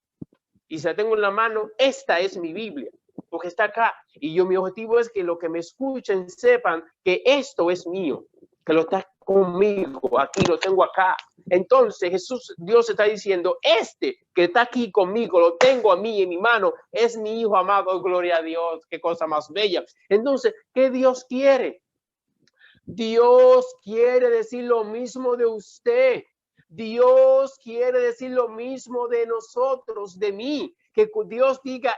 Y si la tengo en la mano, esta es mi Biblia. Porque está acá. Y mi objetivo es que los que me escuchen sepan que esto es mío. Que lo está conmigo. Aquí lo tengo acá. Entonces Dios está diciendo, que está aquí conmigo, lo tengo a mí en mi mano, es mi hijo amado, gloria a Dios, qué cosa más bella. Entonces, ¿qué Dios quiere? Dios quiere decir lo mismo de usted. Dios quiere decir lo mismo de nosotros, de mí, que Dios diga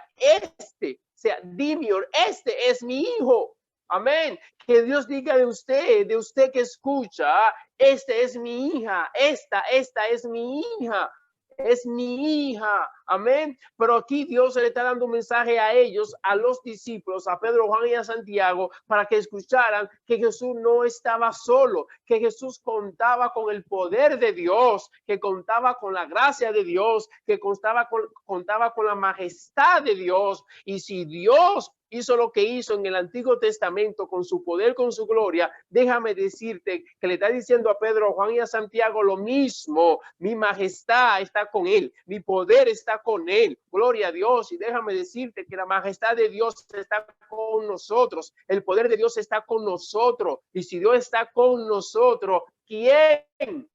sea, Dimior, este es mi hijo. Amén. Que Dios diga de usted que escucha, este es mi hija, esta es mi hija. Es mi hija, amén. Pero aquí Dios le está dando un mensaje a ellos, a los discípulos, a Pedro, Juan y a Santiago, para que escucharan que Jesús no estaba solo, que Jesús contaba con el poder de Dios, que contaba con la gracia de Dios, que contaba con la majestad de Dios. Y si Dios hizo lo que hizo en el Antiguo Testamento con su poder, con su gloria, déjame decirte que le está diciendo a Pedro, Juan y a Santiago lo mismo. Mi majestad está con él, mi poder está con él, gloria a Dios. Y déjame decirte que la majestad de Dios está con nosotros, el poder de Dios está con nosotros. Y si Dios está con nosotros, ¿quién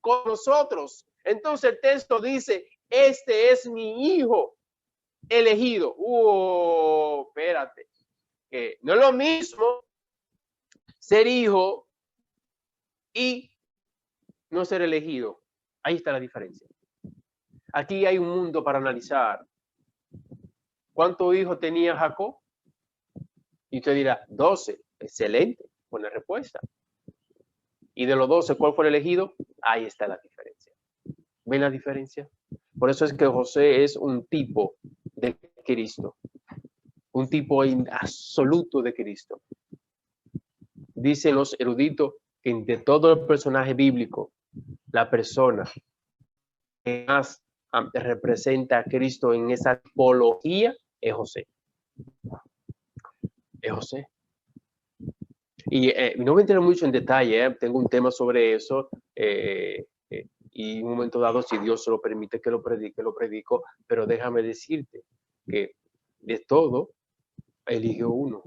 con nosotros? Entonces el texto dice, este es mi hijo elegido. Espérate. No es lo mismo ser hijo y no ser elegido. Ahí está la diferencia. Aquí hay un mundo para analizar. ¿Cuántos hijos tenía Jacob? Y usted dirá, 12. Excelente, buena respuesta. Y de los 12, ¿cuál fue el elegido? Ahí está la diferencia. ¿Ven la diferencia? Por eso es que José es un tipo de Cristo. Un tipo absoluto de Cristo. Dicen los eruditos que de todo el personaje bíblico, la persona que más representa a Cristo en esa tipología es José. Es José. Y no me entero mucho en detalle, tengo un tema sobre eso, y en un momento dado, si Dios se lo permite que lo predico, pero déjame decirte que de todo eligió uno.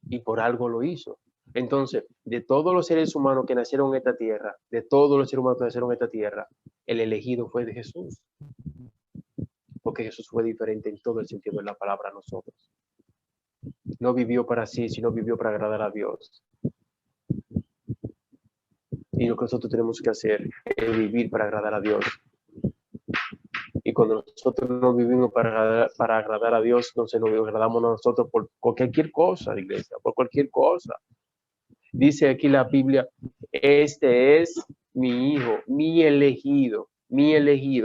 Y por algo lo hizo. Entonces, de todos los seres humanos que nacieron en esta tierra, el elegido fue de Jesús. Porque Jesús fue diferente en todo el sentido de la palabra a nosotros. No vivió para sí, sino vivió para agradar a Dios. Y lo que nosotros tenemos que hacer es vivir para agradar a Dios. Y cuando nosotros no vivimos para agradar a Dios, entonces nos agradamos a nosotros por cualquier cosa, iglesia, por cualquier cosa. Dice aquí la Biblia, este es mi hijo, mi elegido.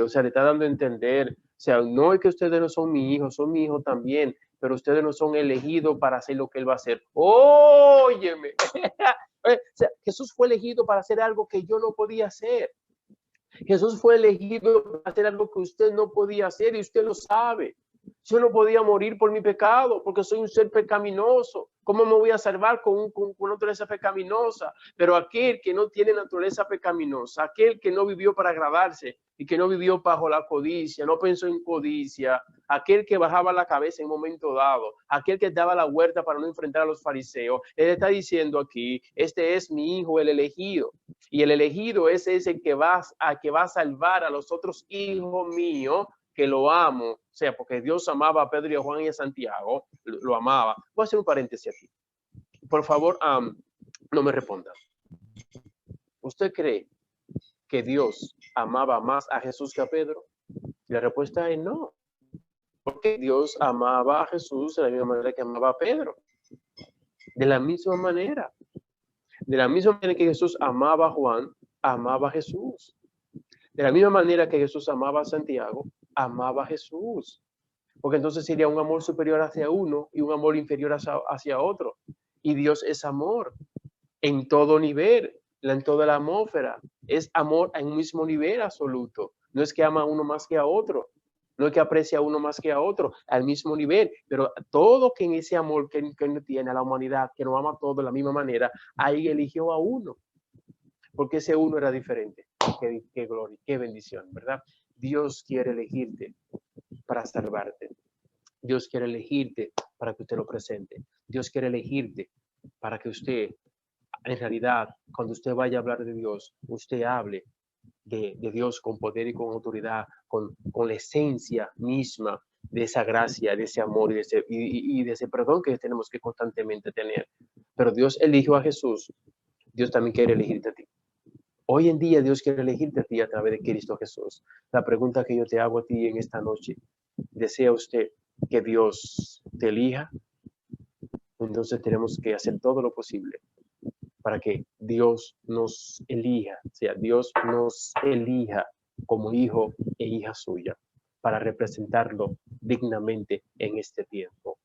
O sea, le está dando a entender, o sea, no es que ustedes no son mi hijo, son mi hijo también, pero ustedes no son elegidos para hacer lo que él va a hacer. Óyeme. O sea, Jesús fue elegido para hacer algo que yo no podía hacer. Jesús fue elegido para hacer algo que usted no podía hacer y usted lo sabe. Yo no podía morir por mi pecado porque soy un ser pecaminoso. ¿Cómo me voy a salvar con una naturaleza pecaminosa? Pero aquel que no tiene naturaleza pecaminosa, aquel que no vivió para agradarse y que no vivió bajo la codicia, no pensó en codicia, aquel que bajaba la cabeza en un momento dado, aquel que daba la vuelta para no enfrentar a los fariseos, él está diciendo aquí, este es mi hijo, el elegido. Y el elegido es ese que va a salvar a los otros hijos míos, que lo amo, o sea, porque Dios amaba a Pedro y a Juan y a Santiago, lo amaba. Voy a hacer un paréntesis aquí. Por favor, no me responda. ¿Usted cree que Dios amaba más a Jesús que a Pedro? La respuesta es no, porque Dios amaba a Jesús de la misma manera que amaba a Pedro. De la misma manera. De la misma manera que Jesús amaba a Juan, amaba a Jesús. De la misma manera que Jesús amaba a Santiago, amaba a Jesús. Porque entonces sería un amor superior hacia uno y un amor inferior hacia otro. Y Dios es amor en todo nivel, en toda la atmósfera. Es amor en un mismo nivel absoluto. No es que ama a uno más que a otro. No es que aprecia a uno más que a otro, al mismo nivel. Pero todo que en ese amor que tiene a la humanidad, que nos ama a todos de la misma manera, ahí eligió a uno. Porque ese uno era diferente. Qué gloria, qué bendición, ¿verdad? Dios quiere elegirte para salvarte. Dios quiere elegirte para que usted lo presente. Dios quiere elegirte para que usted, en realidad, cuando usted vaya a hablar de Dios, usted hable de Dios con poder y con autoridad, con la esencia misma de esa gracia, de ese amor y de ese perdón que tenemos que constantemente tener. Pero Dios eligió a Jesús. Dios también quiere elegirte a ti. Hoy en día Dios quiere elegirte a ti a través de Cristo Jesús. La pregunta que yo te hago a ti en esta noche, ¿desea usted que Dios te elija? Entonces tenemos que hacer todo lo posible para que Dios nos elija, o sea, Dios nos elija como hijo e hija suya, para representarlo dignamente en este tiempo.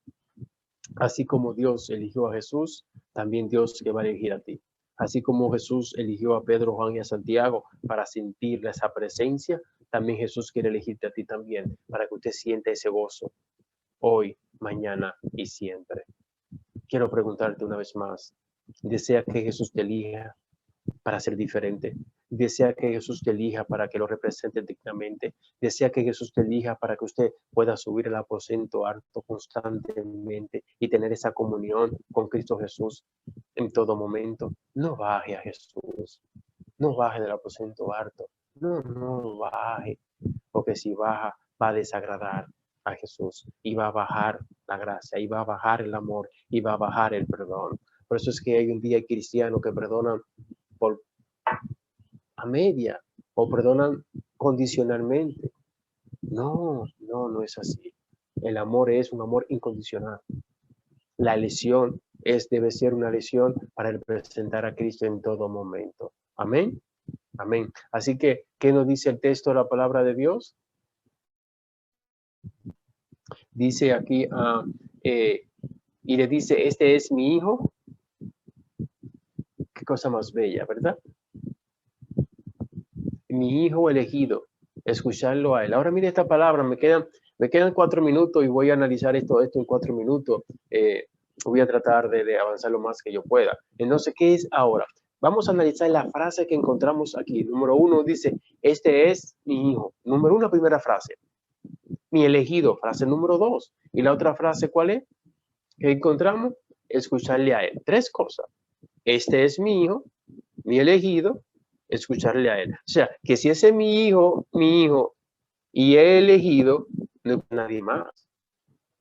Así como Dios eligió a Jesús, también Dios te va a elegir a ti. Así como Jesús eligió a Pedro, Juan y a Santiago para sentir esa presencia, también Jesús quiere elegirte a ti también, para que usted sienta ese gozo hoy, mañana y siempre. Quiero preguntarte una vez más, ¿desea que Jesús te elija para ser diferente? ¿Desea que Jesús te elija para que lo represente dignamente? ¿Desea que Jesús te elija para que usted pueda subir al aposento alto constantemente y tener esa comunión con Cristo Jesús en todo momento? No baje a Jesús, no baje del aposento alto, no baje, porque si baja va a desagradar a Jesús y va a bajar la gracia, y va a bajar el amor, y va a bajar el perdón. Por eso es que hay un día cristiano que perdonan por a media o perdonan condicionalmente. No es así. El amor es un amor incondicional. La elección debe ser una elección para representar a Cristo en todo momento. Amén. Amén. Así que, ¿qué nos dice el texto de la palabra de Dios? Dice aquí, y le dice, este es mi hijo. Qué cosa más bella, ¿verdad? Mi hijo elegido, escucharlo a él. Ahora mire esta palabra, me quedan 4 minutos y voy a analizar esto en 4 minutos. Voy a tratar de avanzar lo más que yo pueda. Entonces, ¿qué es ahora? Vamos a analizar la frase que encontramos aquí. Número 1 dice, este es mi hijo. Número 1, primera frase. Mi elegido, frase número 2. Y la otra frase, ¿cuál es? ¿Qué encontramos? Escucharle a él. 3 cosas. Este es mi hijo, mi elegido, escucharle a él. O sea, que si ese es mi hijo, y he elegido, no es nadie más.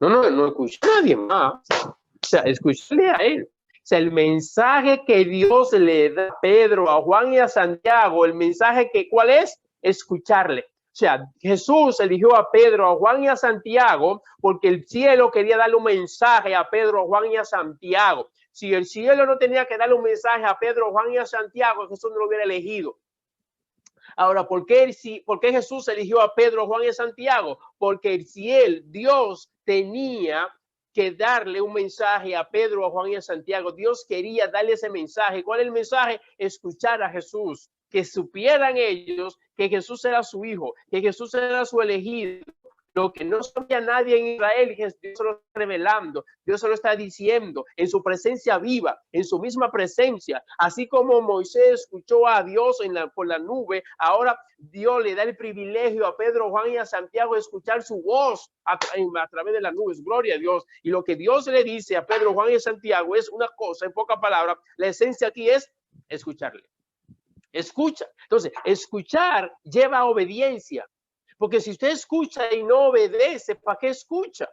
No escucha a nadie más. O sea, escucharle a él. O sea, el mensaje que Dios le da a Pedro, a Juan y a Santiago, el mensaje que, ¿cuál es? Escucharle. O sea, Jesús eligió a Pedro, a Juan y a Santiago porque el cielo quería darle un mensaje a Pedro, a Juan y a Santiago. Si el cielo no tenía que darle un mensaje a Pedro, Juan y a Santiago, Jesús no lo hubiera elegido. Ahora, ¿por qué Jesús eligió a Pedro, Juan y a Santiago? Porque el cielo, Dios tenía que darle un mensaje a Pedro, a Juan y a Santiago. Dios quería darle ese mensaje. ¿Cuál es el mensaje? Escuchar a Jesús. Que supieran ellos que Jesús era su hijo, que Jesús era su elegido. lo que no sabía nadie en Israel, Dios se lo está revelando, Dios se lo está diciendo en su presencia viva, en su misma presencia. Así como Moisés escuchó a Dios por la nube, ahora Dios le da el privilegio a Pedro, Juan y a Santiago de escuchar su voz a través de las nubes. Gloria a Dios. Y lo que Dios le dice a Pedro, Juan y a Santiago es una cosa, en pocas palabras, la esencia aquí es escucharle. Escucha. Entonces, escuchar lleva a obediencia. Porque si usted escucha y no obedece, ¿para qué escucha?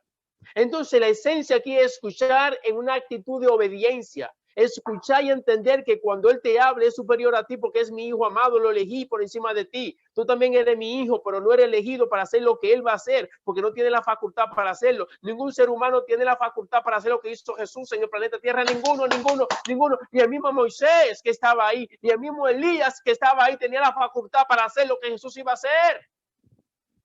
Entonces, la esencia aquí es escuchar en una actitud de obediencia. Escuchar y entender que cuando Él te habla es superior a ti porque es mi hijo amado, lo elegí por encima de ti. Tú también eres mi hijo, pero no eres elegido para hacer lo que Él va a hacer porque no tiene la facultad para hacerlo. Ningún ser humano tiene la facultad para hacer lo que hizo Jesús en el planeta Tierra. Ninguno. Ni el mismo Moisés que estaba ahí, ni el mismo Elías que estaba ahí tenía la facultad para hacer lo que Jesús iba a hacer.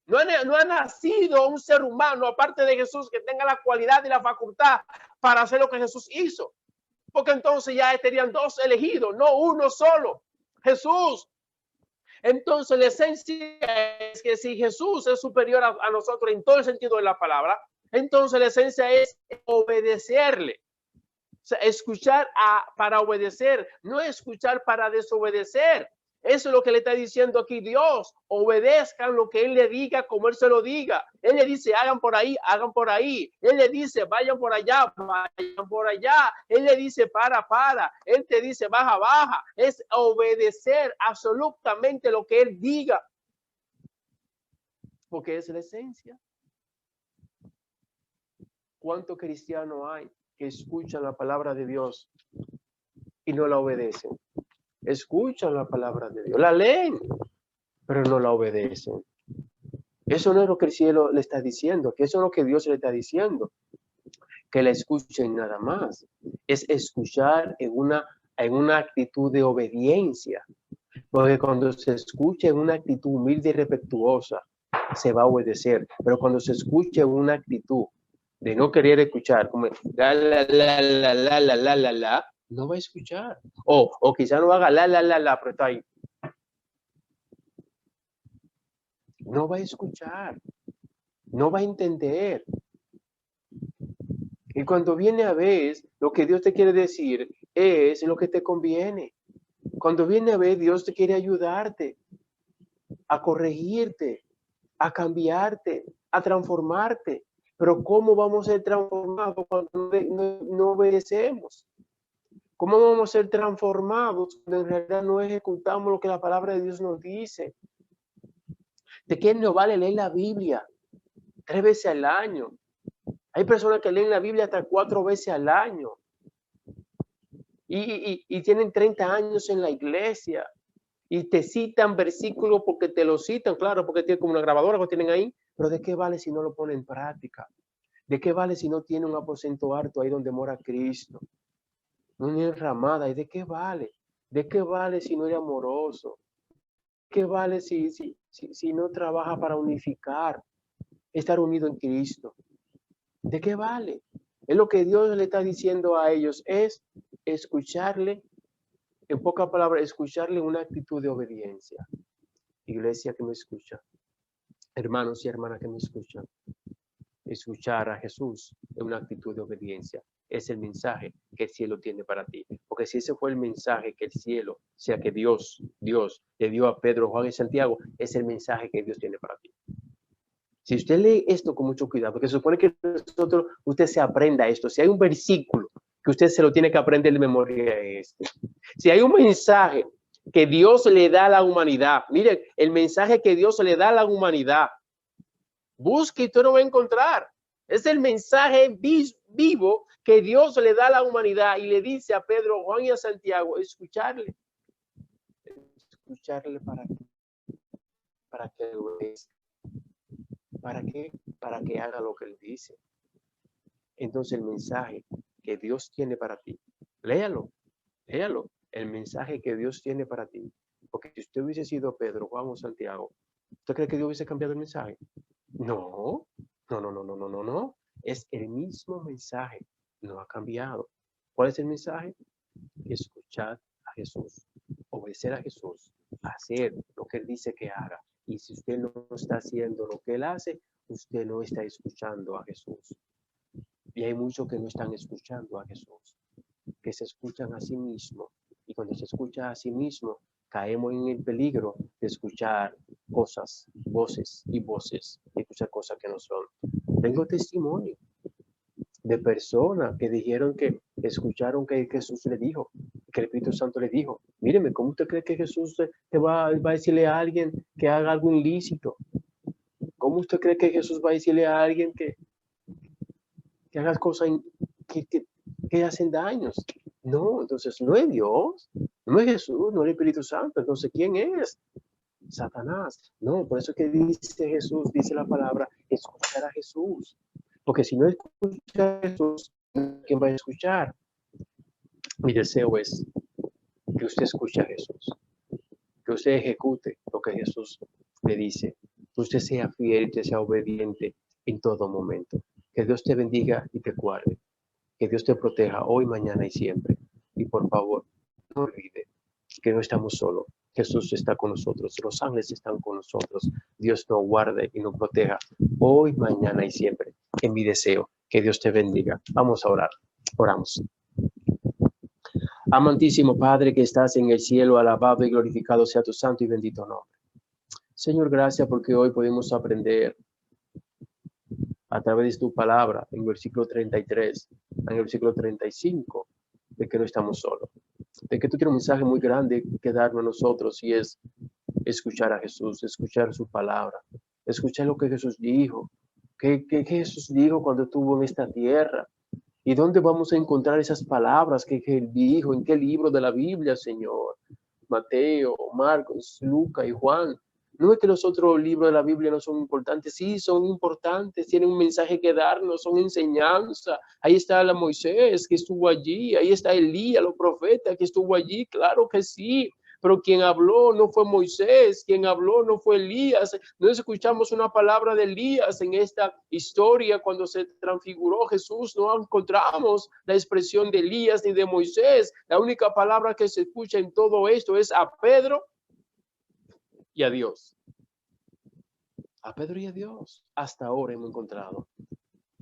No ha nacido un ser humano, aparte de Jesús, que tenga la cualidad y la facultad para hacer lo que Jesús hizo. Porque entonces ya estarían dos elegidos, no uno solo, Jesús. Entonces la esencia es que si Jesús es superior a nosotros en todo el sentido de la palabra, entonces la esencia es obedecerle. O sea, escuchar para obedecer, no escuchar para desobedecer. Eso es lo que le está diciendo aquí Dios. Obedezcan lo que Él le diga, como Él se lo diga. Él le dice, hagan por ahí, hagan por ahí. Él le dice, vayan por allá, vayan por allá. Él le dice, para. Él te dice, baja, baja. Es obedecer absolutamente lo que Él diga. Porque es la esencia. ¿Cuántos cristianos hay que escuchan la palabra de Dios y no la obedecen? Escuchan la palabra de Dios, la leen, pero no la obedecen. Eso no es lo que el cielo le está diciendo, que eso es lo que Dios le está diciendo, que la escuchen nada más. Es escuchar en una actitud de obediencia, porque cuando se escucha en una actitud humilde y respetuosa, se va a obedecer, pero cuando se escucha en una actitud de no querer escuchar, como la, no va a escuchar. O quizá no haga la, pero está ahí. No va a escuchar. No va a entender. Y cuando viene a ver, lo que Dios te quiere decir es lo que te conviene. Cuando viene a ver, Dios te quiere ayudarte, a corregirte, a cambiarte, a transformarte. Pero ¿cómo vamos a ser transformados cuando no obedecemos? ¿Cómo vamos a ser transformados cuando en realidad no ejecutamos lo que la palabra de Dios nos dice? ¿De qué nos vale leer la Biblia 3 veces al año? Hay personas que leen la Biblia hasta 4 veces al año. Y tienen 30 años en la iglesia. Y te citan versículos porque te lo citan, claro, porque tienen como una grabadora que tienen ahí. Pero ¿de qué vale si no lo ponen en práctica? ¿De qué vale si no tiene un aposento alto ahí donde mora Cristo? Una enramada, ¿y de qué vale? ¿De qué vale si no es amoroso? ¿De qué vale si no trabaja para unificar, estar unido en Cristo? ¿De qué vale? Es lo que Dios le está diciendo a ellos, es escucharle, en pocas palabras, escucharle una actitud de obediencia. Iglesia que me escucha, hermanos y hermanas que me escuchan, escuchar a Jesús en una actitud de obediencia es el mensaje que el cielo tiene para ti. Porque si ese fue el mensaje que el cielo, sea que Dios le dio a Pedro, Juan y Santiago, es el mensaje que Dios tiene para ti. Si usted lee esto con mucho cuidado, porque se supone que usted se aprenda esto. Si hay un versículo que usted se lo tiene que aprender de memoria, si hay un mensaje que Dios le da a la humanidad, miren, el mensaje que Dios le da a la humanidad, busque y usted lo va a encontrar. Es el mensaje vivo que Dios le da a la humanidad y le dice a Pedro, Juan y a Santiago, escucharle. Escucharle para que obedezca. ¿Para qué? Para que haga lo que él dice. Entonces el mensaje que Dios tiene para ti, léalo. El mensaje que Dios tiene para ti. Porque si usted hubiese sido Pedro, Juan o Santiago, ¿usted cree que Dios hubiese cambiado el mensaje? No. Es el mismo mensaje, no ha cambiado. ¿Cuál es el mensaje? Escuchar a Jesús, obedecer a Jesús, hacer lo que Él dice que haga. Y si usted no está haciendo lo que Él hace, usted no está escuchando a Jesús. Y hay muchos que no están escuchando a Jesús, que se escuchan a sí mismos. Y cuando se escucha a sí mismo, caemos en el peligro de escuchar cosas, voces, y escuchar cosas que no son. Tengo testimonio de personas que dijeron que escucharon que Jesús le dijo, que el Espíritu Santo le dijo, míreme, ¿cómo usted cree que Jesús te va a decirle a alguien que haga algo ilícito? ¿Cómo usted cree que Jesús va a decirle a alguien que haga cosas que, que, que hacen daños? No, entonces no es Dios, no es Jesús, no es el Espíritu Santo. Entonces, ¿quién es? Satanás. No, por eso que dice Jesús, dice la palabra, escuchar a Jesús. Porque si no escucha a Jesús, ¿quién va a escuchar? Mi deseo es que usted escuche a Jesús, que usted ejecute lo que Jesús le dice, que usted sea fiel y que sea obediente en todo momento. Que Dios te bendiga y te guarde. Que Dios te proteja hoy, mañana y siempre. Y por favor, no olvide que no estamos solos. Jesús está con nosotros. Los ángeles están con nosotros. Dios nos guarde y nos proteja hoy, mañana y siempre. En mi deseo, que Dios te bendiga. Vamos a orar. Oramos. Amantísimo Padre que estás en el cielo, alabado y glorificado sea tu santo y bendito nombre. Señor, gracias porque hoy podemos aprender a través de tu palabra en el versículo 33, en el versículo 35, de que no estamos solos, de que tú tienes un mensaje muy grande que darnos a nosotros y es escuchar a Jesús, escuchar su palabra, escuchar lo que Jesús dijo, que Jesús dijo cuando estuvo en esta tierra. ¿Y dónde vamos a encontrar esas palabras que él dijo? ¿En qué libro de la Biblia, Señor? Mateo, Marcos, Lucas y Juan. No es que los otros libros de la Biblia no son importantes. Sí, son importantes. Tienen un mensaje que darnos, son enseñanza. Ahí está la Moisés que estuvo allí. Ahí está Elías, los profetas que estuvo allí. Claro que sí. Pero quien habló no fue Moisés, quien habló no fue Elías. No escuchamos una palabra de Elías en esta historia cuando se transfiguró Jesús. No encontramos la expresión de Elías ni de Moisés. La única palabra que se escucha en todo esto es a Pedro y a Dios. A Pedro y a Dios. Hasta ahora hemos encontrado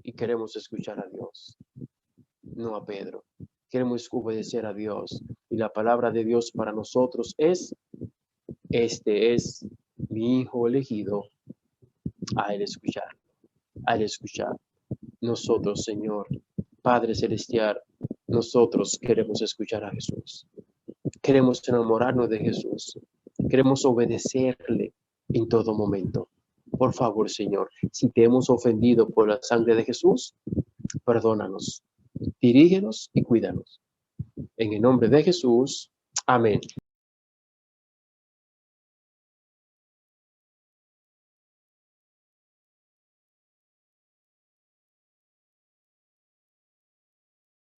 y queremos escuchar a Dios, no a Pedro. Queremos obedecer a Dios. Y la palabra de Dios para nosotros es: este es mi hijo elegido. A él escuchar, a él escuchar. Nosotros, Señor, Padre Celestial, nosotros queremos escuchar a Jesús. Queremos enamorarnos de Jesús. Queremos obedecerle en todo momento. Por favor, Señor, si te hemos ofendido por la sangre de Jesús, perdónanos, dirígenos y cuídanos. En el nombre de Jesús, amén.